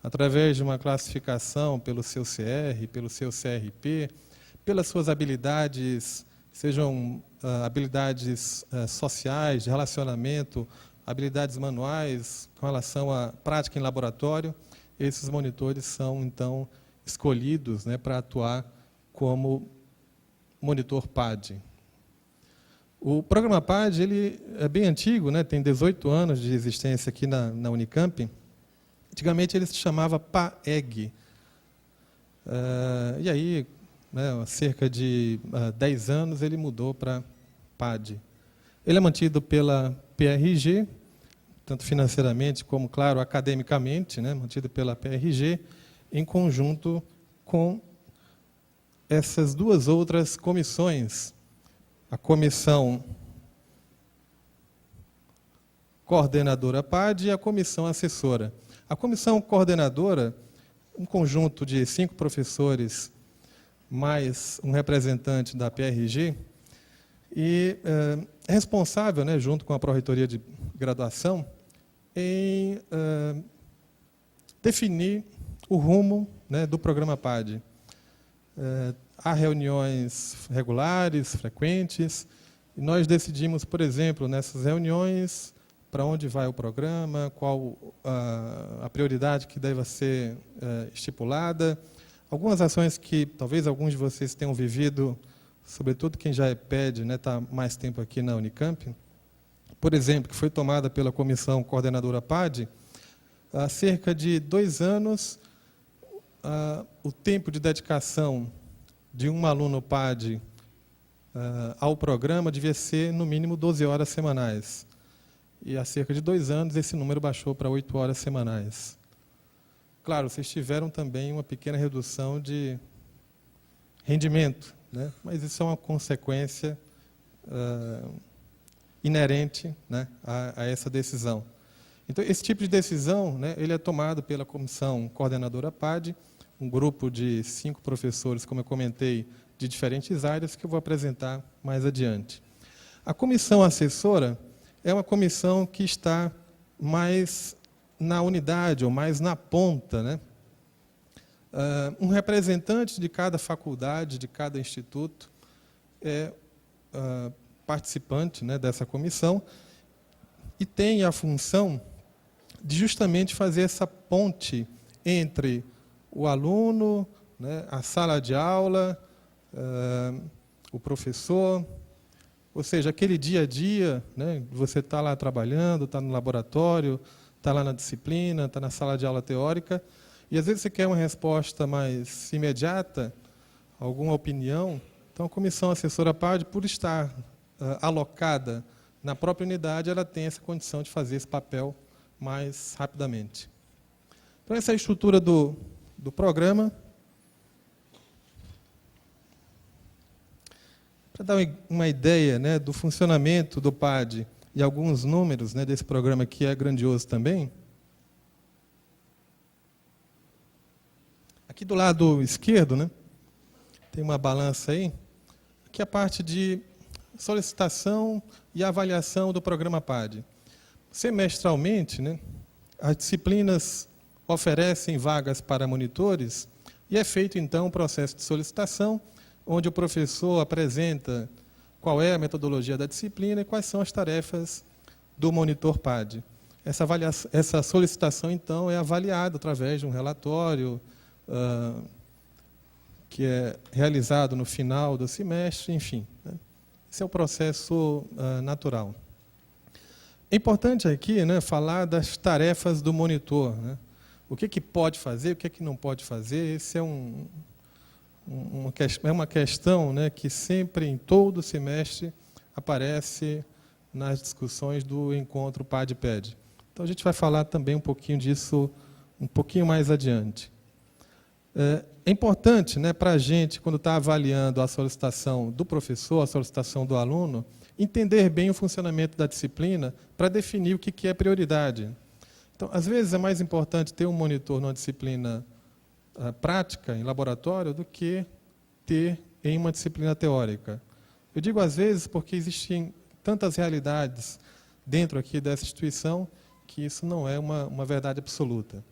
através de uma classificação pelo seu CR, pelo seu CRP, pelas suas habilidades, sejam habilidades sociais, de relacionamento, habilidades manuais, com relação à prática em laboratório, esses monitores são, então, escolhidos, né, para atuar como monitor PAD. O programa PAD ele é bem antigo, né, tem 18 anos de existência aqui na Unicamp. Antigamente ele se chamava PAEG. E aí, né, há cerca de 10 anos, ele mudou para PAD. Ele é mantido pela PRG, tanto financeiramente como, claro, academicamente, né, mantido pela PRG, em conjunto com essas duas outras comissões, a comissão coordenadora PAD e a comissão assessora. A comissão coordenadora, um conjunto de 5 professores mais um representante da PRG, e é responsável, né, junto com a Pró-Reitoria de Graduação, em definir o rumo, né, do programa PAD. Há reuniões regulares, frequentes, e nós decidimos, por exemplo, nessas reuniões, para onde vai o programa, qual a prioridade que deva ser estipulada. Algumas ações que talvez alguns de vocês tenham vivido, sobretudo quem já é PED, né, está mais tempo aqui na Unicamp, por exemplo, que foi tomada pela comissão coordenadora PAD, há cerca de 2 anos, o tempo de dedicação de um aluno PAD ao programa devia ser, no mínimo, 12 horas semanais. E há cerca de 2 anos, esse número baixou para 8 horas semanais. Claro, vocês tiveram também uma pequena redução de rendimento, né? Mas isso é uma consequência inerente, né, a essa decisão. Então, esse tipo de decisão, né, ele é tomado pela comissão coordenadora PAD, um grupo de 5 professores, como eu comentei, de diferentes áreas, que eu vou apresentar mais adiante. A comissão assessora é uma comissão que está mais na unidade, ou mais na ponta, né? Um representante de cada faculdade, de cada instituto, é participante, né, dessa comissão, e tem a função de justamente fazer essa ponte entre o aluno, né, a sala de aula, o professor, ou seja, aquele dia a dia, né, você está lá trabalhando, está no laboratório, está lá na disciplina, está na sala de aula teórica, e às vezes você quer uma resposta mais imediata, alguma opinião. Então, a comissão assessora PAD, por estar alocada na própria unidade, ela tem essa condição de fazer esse papel mais rapidamente. Então, essa é a estrutura do programa. Para dar uma ideia, né, do funcionamento do PAD e alguns números, né, desse programa, que é grandioso também. Aqui do lado esquerdo, né, tem uma balança aí. Aqui é a parte de solicitação e avaliação do programa PAD. Semestralmente, né, as disciplinas oferecem vagas para monitores e é feito, então, um processo de solicitação, onde o professor apresenta qual é a metodologia da disciplina e quais são as tarefas do monitor PAD. Essa solicitação, então, é avaliada através de um relatório que é realizado no final do semestre, enfim, né? Esse é o processo natural. É importante aqui, né, falar das tarefas do monitor, né? O que pode fazer, o que não pode fazer. Esse é uma questão, né, que sempre, em todo semestre, aparece nas discussões do encontro PAD-PED. Então, a gente vai falar também um pouquinho disso um pouquinho mais adiante. É importante, né, para a gente, quando está avaliando a solicitação do professor, a solicitação do aluno, entender bem o funcionamento da disciplina para definir o que é prioridade. Então, às vezes, é mais importante ter um monitor numa disciplina prática, em laboratório, do que ter em uma disciplina teórica. Eu digo às vezes porque existem tantas realidades dentro aqui dessa instituição que isso não é uma verdade absoluta.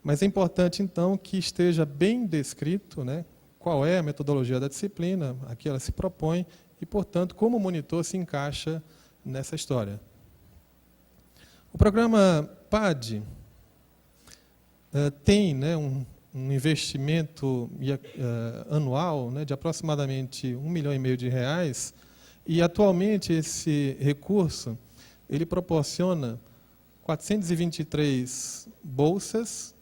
Mas é importante, então, que esteja bem descrito, né, qual é a metodologia da disciplina, a que ela se propõe, e, portanto, como o monitor se encaixa nessa história. O programa PAD tem, né, um investimento anual, né, de aproximadamente R$1,5 milhão de reais, e, atualmente, esse recurso ele proporciona 423 bolsas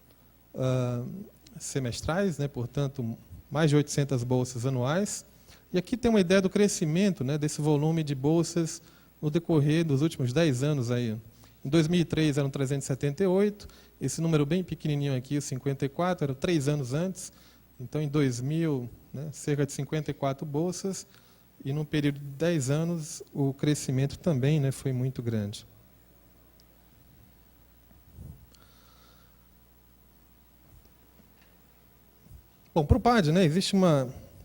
semestrais, né, portanto, mais de 800 bolsas anuais. E aqui tem uma ideia do crescimento, né, desse volume de bolsas no decorrer dos últimos 10 anos. Aí. Em 2003 eram 378, esse número bem pequenininho aqui, 54, era 3 anos antes, Então, em 2000, né, cerca de 54 bolsas, e num período de 10 anos, o crescimento também, né, foi muito grande. Bom, para o PAD, né, existe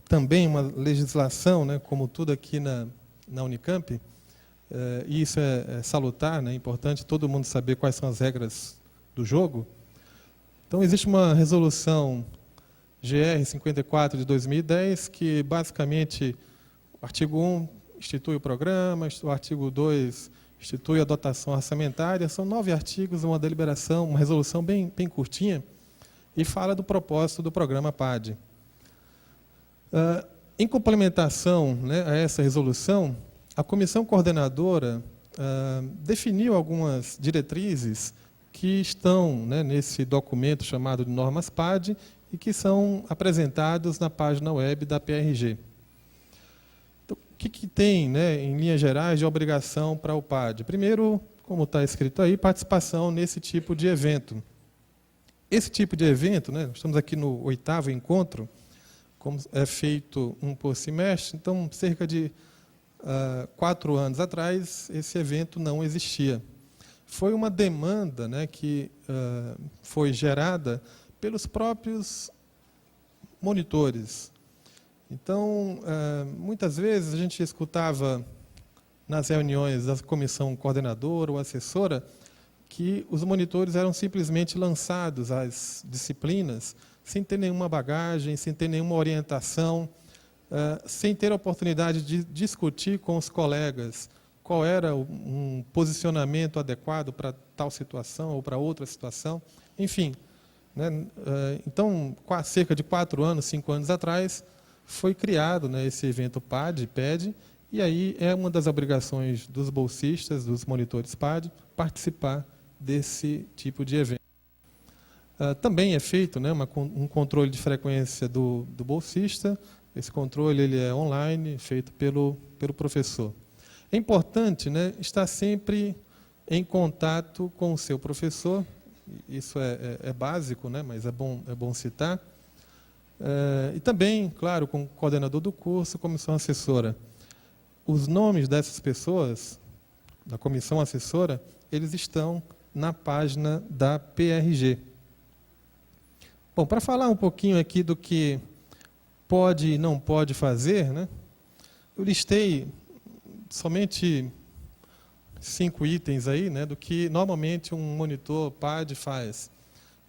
também uma legislação, né, como tudo aqui na Unicamp, e isso é salutar, né, é importante todo mundo saber quais são as regras do jogo. Então, existe uma resolução GR 54 de 2010, que basicamente o artigo 1 institui o programa, o artigo 2 institui a dotação orçamentária, são 9 artigos, uma deliberação, uma resolução bem curtinha, e fala do propósito do programa PAD. Em complementação, né, a essa resolução, a comissão coordenadora definiu algumas diretrizes que estão, né, nesse documento chamado de normas PAD e que são apresentados na página web da PRG. Então, o que tem, né, em linhas gerais, de obrigação para o PAD? Primeiro, como está escrito aí, participação nesse tipo de evento. Esse tipo de evento, né, estamos aqui no 8º encontro, como é feito um por semestre, então, cerca de 4 anos atrás, esse evento não existia. Foi uma demanda, né, que foi gerada pelos próprios monitores. Então, muitas vezes a gente escutava nas reuniões da comissão coordenadora ou assessora que os monitores eram simplesmente lançados às disciplinas sem ter nenhuma bagagem, sem ter nenhuma orientação, sem ter a oportunidade de discutir com os colegas qual era um posicionamento adequado para tal situação ou para outra situação. Enfim, né, então, cerca de 4 anos, 5 anos atrás, foi criado, né, esse evento PAD, e aí é uma das obrigações dos bolsistas, dos monitores PAD, participar desse tipo de evento. Também é feito, né, um controle de frequência do bolsista. Esse controle ele é online, feito pelo professor. É importante, né, estar sempre em contato com o seu professor. Isso é básico, né, mas é bom citar. E também, claro, com o coordenador do curso, comissão assessora. Os nomes dessas pessoas, da comissão assessora, eles estão na página da PRG. Bom, para falar um pouquinho aqui do que pode e não pode fazer, né, eu listei somente 5 itens aí, né, do que normalmente um monitor PAD faz.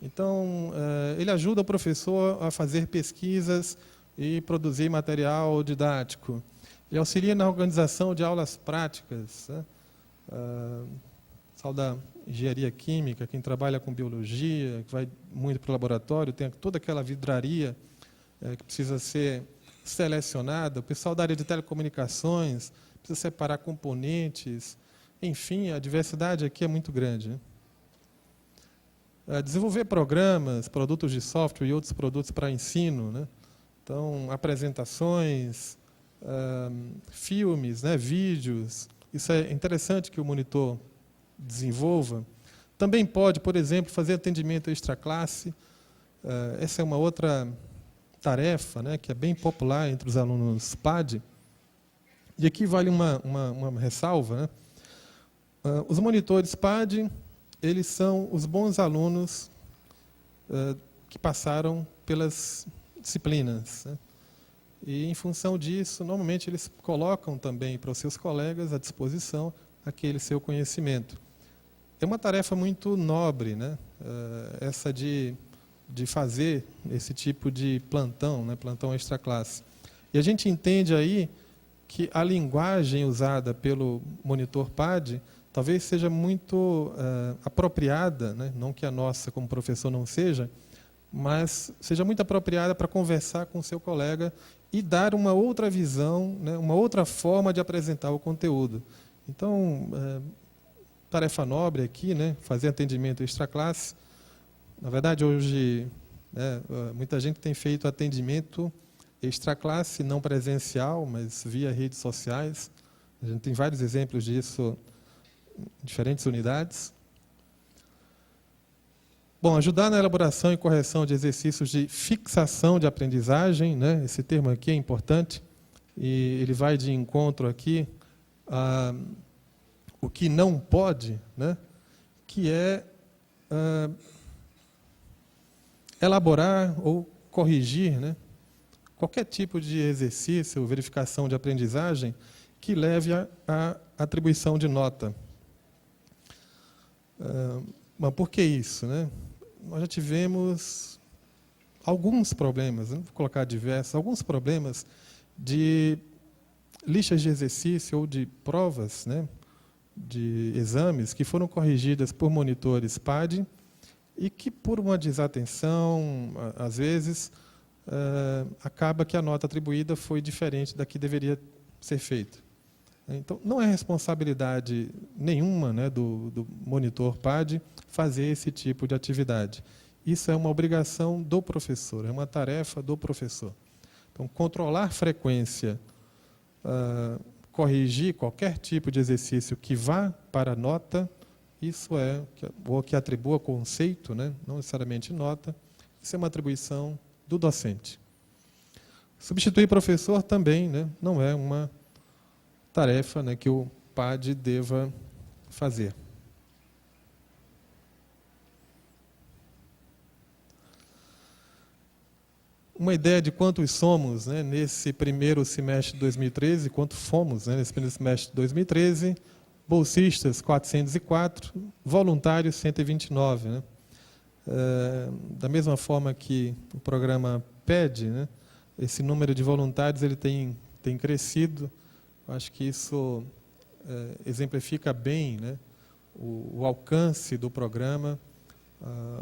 Então, ele ajuda o professor a fazer pesquisas e produzir material didático. Ele auxilia na organização de aulas práticas, né? Pessoal da engenharia química, quem trabalha com biologia, que vai muito para o laboratório, tem toda aquela vidraria que precisa ser selecionada. O pessoal da área de telecomunicações precisa separar componentes. Enfim, a diversidade aqui é muito grande, né? Desenvolver programas, produtos de software e outros produtos para ensino, né? Então, apresentações, filmes, né, vídeos. Isso é interessante que o monitor desenvolva. Também pode, por exemplo, fazer atendimento extraclasse. Essa é uma outra tarefa, né, que é bem popular entre os alunos PAD. E aqui vale uma ressalva, né? Os monitores PAD, eles são os bons alunos que passaram pelas disciplinas, né? E, em função disso, normalmente eles colocam também para os seus colegas à disposição aquele seu conhecimento. É uma tarefa muito nobre, né? Essa de fazer esse tipo de plantão, né? Plantão extraclasse. E a gente entende aí que a linguagem usada pelo monitor PAD talvez seja muito apropriada, né? Não que a nossa, como professor, não seja, mas seja muito apropriada para conversar com o seu colega e dar uma outra visão, né? Uma outra forma de apresentar o conteúdo. Então, tarefa nobre aqui, né? Fazer atendimento extraclasse. Na verdade, hoje, né, muita gente tem feito atendimento extraclasse, não presencial, mas via redes sociais. A gente tem vários exemplos disso em diferentes unidades. Bom, ajudar na elaboração e correção de exercícios de fixação de aprendizagem, né? Esse termo aqui é importante, e ele vai de encontro aqui a o que não pode, né? Que é elaborar ou corrigir, né? Qualquer tipo de exercício ou verificação de aprendizagem que leve à atribuição de nota. Mas por que isso, né? Nós já tivemos alguns problemas, não vou colocar diversos, alguns problemas de listas de exercício ou de provas, né, de exames que foram corrigidas por monitores PAD e que, por uma desatenção, às vezes, acaba que a nota atribuída foi diferente da que deveria ser feita. Então, não é responsabilidade nenhuma, né, do monitor PAD fazer esse tipo de atividade. Isso é uma obrigação do professor, é uma tarefa do professor. Então, controlar frequência, corrigir qualquer tipo de exercício que vá para a nota, isso é, ou que atribua conceito, né, não necessariamente nota, isso é uma atribuição do docente. Substituir professor também, né, não é uma tarefa, né, que o PAD deva fazer. Uma ideia de quantos somos, né, nesse primeiro semestre de 2013, quanto fomos, né, nesse primeiro semestre de 2013, bolsistas 404, voluntários 129. Né? Da mesma forma que o programa pede, né, esse número de voluntários ele tem crescido. Acho que isso exemplifica bem, né, o alcance do programa.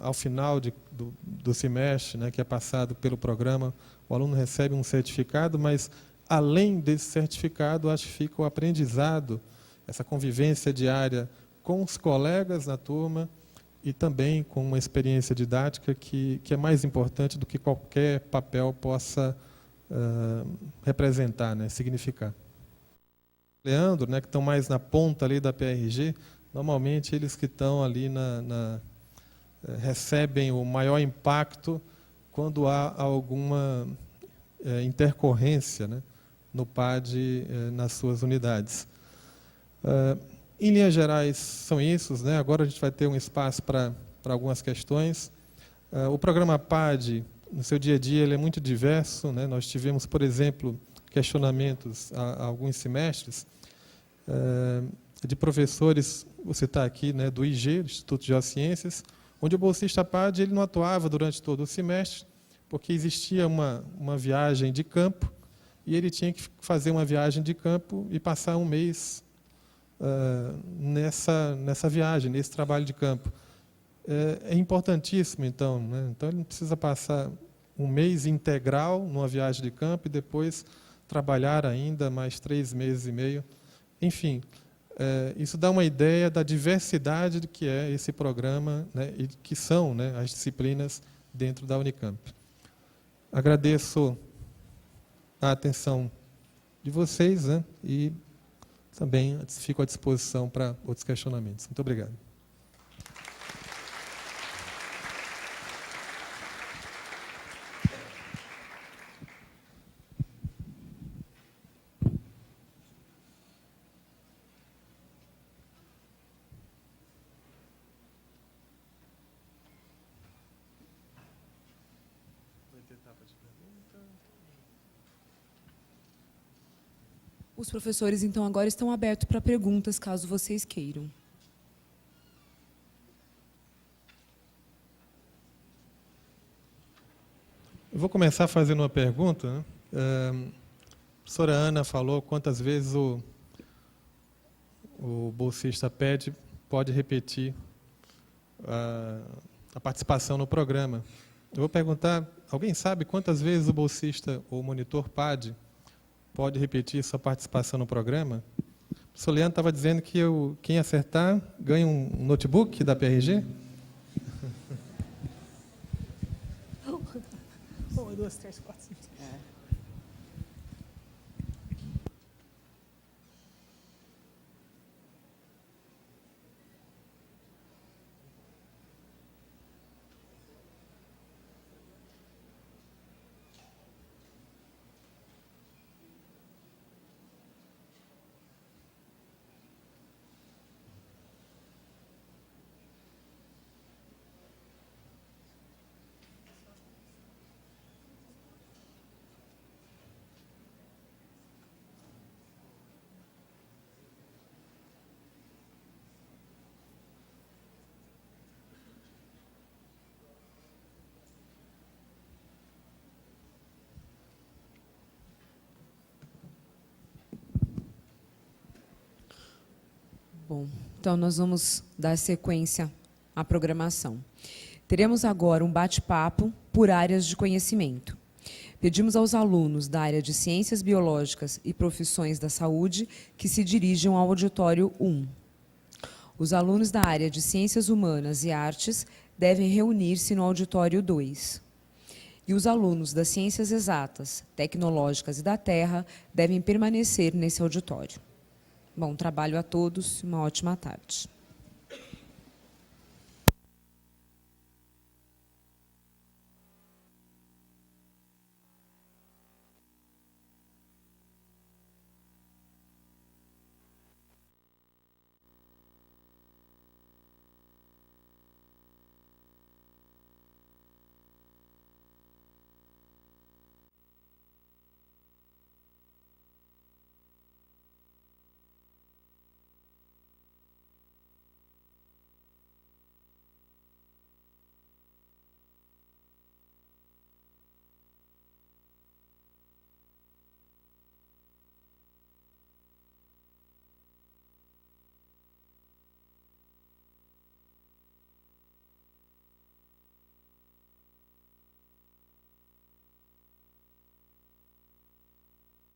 Ao final do semestre, né, que é passado pelo programa, o aluno recebe um certificado, mas, além desse certificado, acho que fica o aprendizado, essa convivência diária com os colegas na turma e também com uma experiência didática que é mais importante do que qualquer papel possa representar, né, significar. Leandro, né, que estão mais na ponta ali da PRG, normalmente eles que estão ali recebem o maior impacto quando há alguma intercorrência, né, no PAD nas suas unidades. Em linhas gerais, são isso, né? Agora a gente vai ter um espaço para algumas questões. O programa PAD, no seu dia a dia, ele é muito diverso, né? Nós tivemos, por exemplo, questionamentos há alguns semestres de professores, vou citar aqui, né, do IG, Instituto de Geociências, onde o bolsista PAD ele não atuava durante todo o semestre, porque existia uma viagem de campo, e ele tinha que fazer uma viagem de campo e passar um mês nessa viagem, nesse trabalho de campo. É importantíssimo, então, né? Então, ele não precisa passar um mês integral numa viagem de campo e depois trabalhar ainda mais 3 meses e meio. Enfim, isso dá uma ideia da diversidade do que é esse programa, né, e que são, né, as disciplinas dentro da Unicamp. Agradeço a atenção de vocês, né, e também fico à disposição para outros questionamentos. Muito obrigado. Os professores, então, agora estão abertos para perguntas, caso vocês queiram. Eu vou começar fazendo uma pergunta, né? A professora Ana falou quantas vezes o bolsista pode repetir a participação no programa. Eu vou perguntar, alguém sabe quantas vezes o bolsista ou o monitor PAD pode repetir sua participação no programa? O professor Leandro estava dizendo que quem acertar ganha um notebook da PRG? 1, 2, 3, 4, 5. Bom, então nós vamos dar sequência à programação. Teremos agora um bate-papo por áreas de conhecimento. Pedimos aos alunos da área de Ciências Biológicas e Profissões da Saúde que se dirijam ao auditório 1. Os alunos da área de Ciências Humanas e Artes devem reunir-se no auditório 2. E os alunos das Ciências Exatas, Tecnológicas e da Terra devem permanecer nesse auditório. Bom trabalho a todos e uma ótima tarde.